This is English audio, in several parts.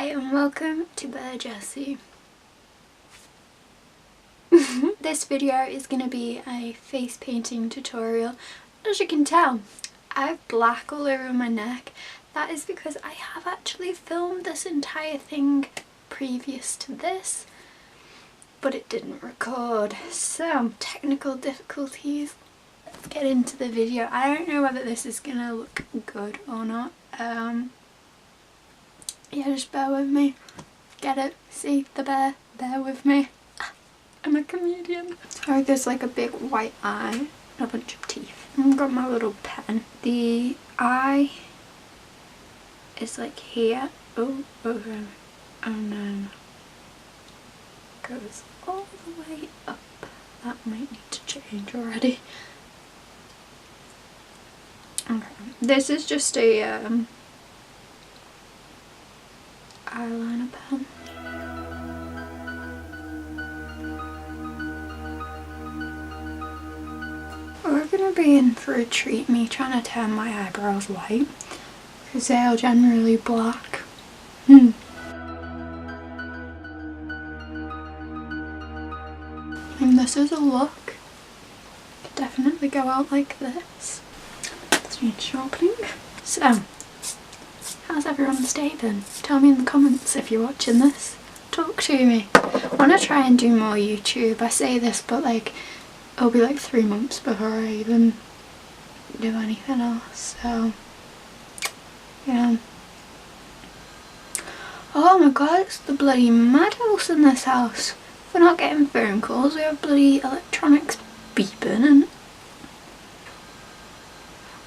Hi and welcome to Bear Jessie. This video is going to be a face painting tutorial. As you can tell, I have black all over my neck. That is because I have actually filmed this entire thing previous to this, but it didn't record. So, technical difficulties. Let's get into the video. I don't know whether this is going to look good or not. Yeah, just bear with me. Get it? See the bear? Bear with me. I'm a comedian. Sorry, there's like a big white eye and a bunch of teeth. I've got my little pen. The eye is like here. Oh, and then goes all the way up. That might need to change already. Okay, this is just a eyeliner pen. We're gonna be in for a treat, me trying to turn my eyebrows white because they are generally black. And this is a look. Could definitely go out like this. Let's need sharpening. So, how's everyone's day been? Tell me in the comments if you're watching this. Talk to me. I want to try and do more YouTube. I say this, but like, it'll be like 3 months before I even do anything else. So, yeah. Oh my god, it's the bloody madhouse in this house. We're not getting phone calls, we have bloody electronics beeping, and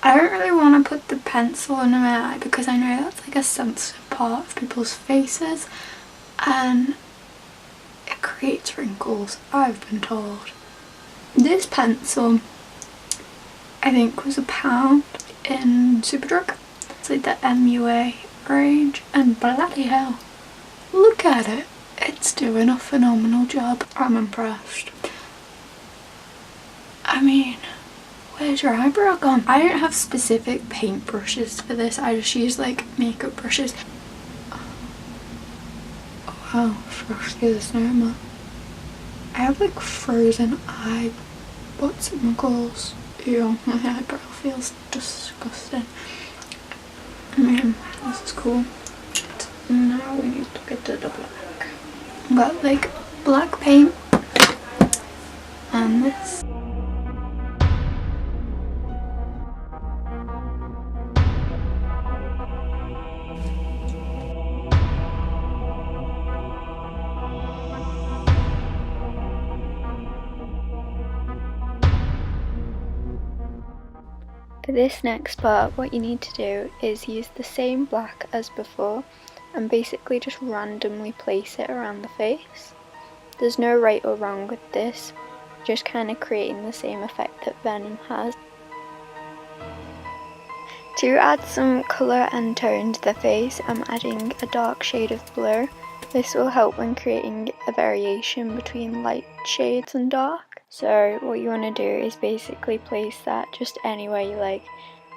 I don't really want to put the pencil in my eye because I know that's like a sensitive part of people's faces and it creates wrinkles, I've been told. This pencil I think was £1 in Superdrug. It's like the MUA range, and bloody hell, look at it. It's doing a phenomenal job. I'm impressed. I mean, where's your eyebrow gone? I don't have specific paint brushes for this. I just use like makeup brushes. Oh wow, frosty the snowman. I have like frozen eye. What's it called? Ew, my eyebrow feels disgusting. I mean, this is cool. Now we need to get to the black. But like black paint and this. For this next part, what you need to do is use the same black as before and basically just randomly place it around the face. There's no right or wrong with this, just kind of creating the same effect that Venom has. To add some colour and tone to the face, I'm adding a dark shade of blue. This will help when creating a variation between light shades and dark. So what you want to do is basically place that just anywhere you like.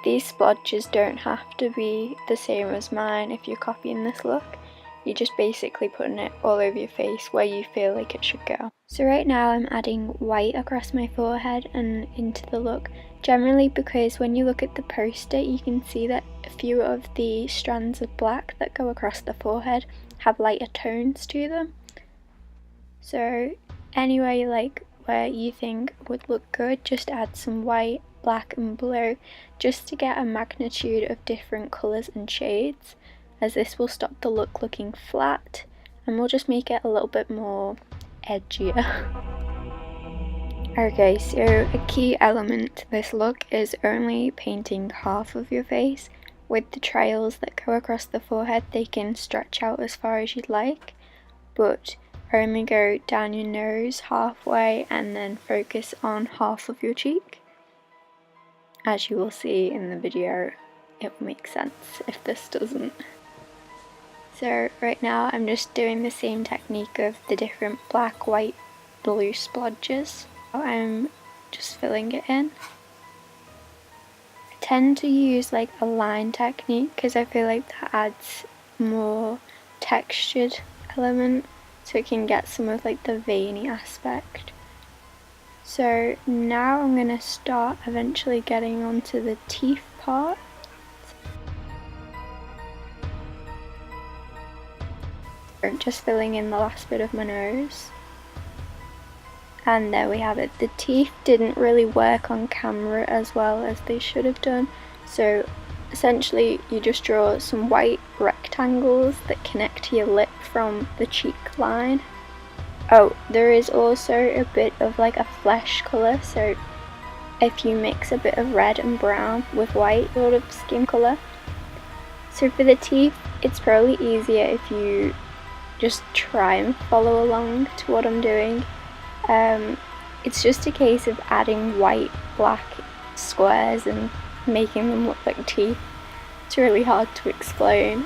These splodges don't have to be the same as mine if you're copying this look. You're just basically putting it all over your face where you feel like it should go. So right now I'm adding white across my forehead and into the look. Generally because when you look at the poster you can see that a few of the strands of black that go across the forehead have lighter tones to them. So anywhere you like, where you think would look good, just add some white, black and blue just to get a magnitude of different colours and shades, as this will stop the look looking flat and will just make it a little bit more edgier. Okay, so a key element to this look is only painting half of your face. With the trails that go across the forehead, they can stretch out as far as you'd like, but only go down your nose halfway and then focus on half of your cheek. As you will see in the video, it will make sense if this doesn't. So right now I'm just doing the same technique of the different black, white, blue splodges. I'm just filling it in. I tend to use like a line technique because I feel like that adds more textured element, so it can get some of like the veiny aspect. So now I'm going to start eventually getting onto the teeth part. Just filling in the last bit of my nose. And there we have it. The teeth didn't really work on camera as well as they should have done. So essentially you just draw some white rectangles that connect to your lip from the cheek line. Oh, there is also a bit of like a flesh colour, so if you mix a bit of red and brown with white sort of skin colour. So for the teeth, it's probably easier if you just try and follow along to what I'm doing. It's just a case of adding white, black squares and making them look like teeth. It's really hard to explain.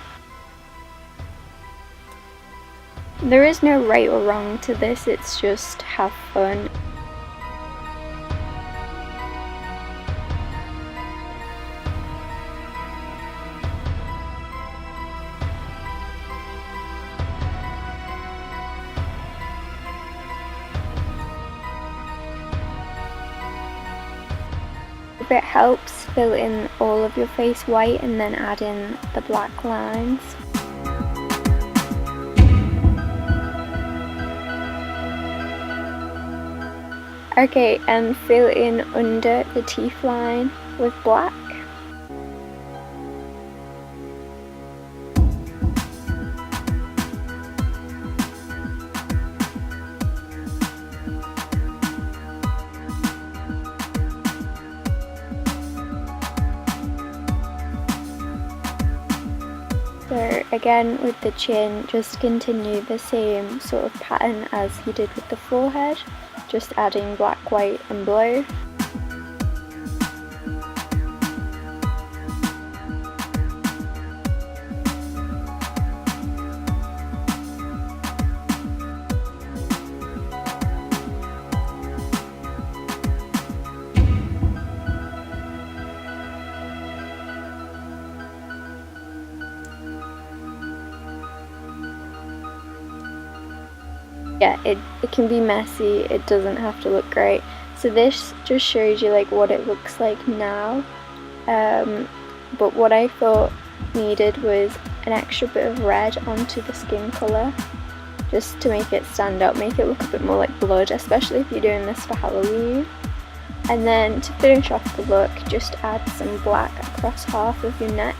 There is no right or wrong to this, it's just have fun. If it helps, fill in all of your face white and then add in the black lines. Okay, and fill in under the teeth line with black. So again with the chin, just continue the same sort of pattern as you did with the forehead, just adding black, white and blue. Yeah, it can be messy, it doesn't have to look great. So this just shows you like what it looks like now. But what I thought needed was an extra bit of red onto the skin colour, just to make it stand out, make it look a bit more like blood, especially if you're doing this for Halloween. And then to finish off the look, just add some black across half of your neck.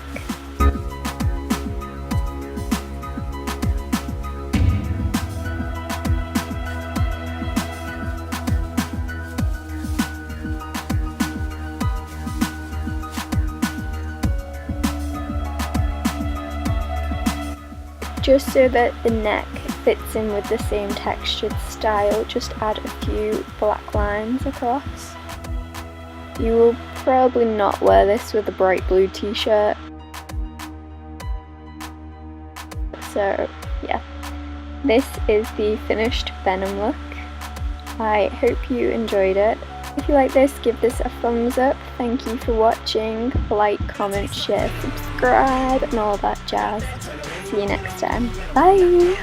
Just so that the neck fits in with the same textured style, just add a few black lines across. You will probably not wear this with a bright blue t-shirt. So yeah, this is the finished Venom look. I hope you enjoyed it. If you like this, give this a thumbs up. Thank you for watching. Like, comment, share, subscribe and all that jazz. See you next time. Bye!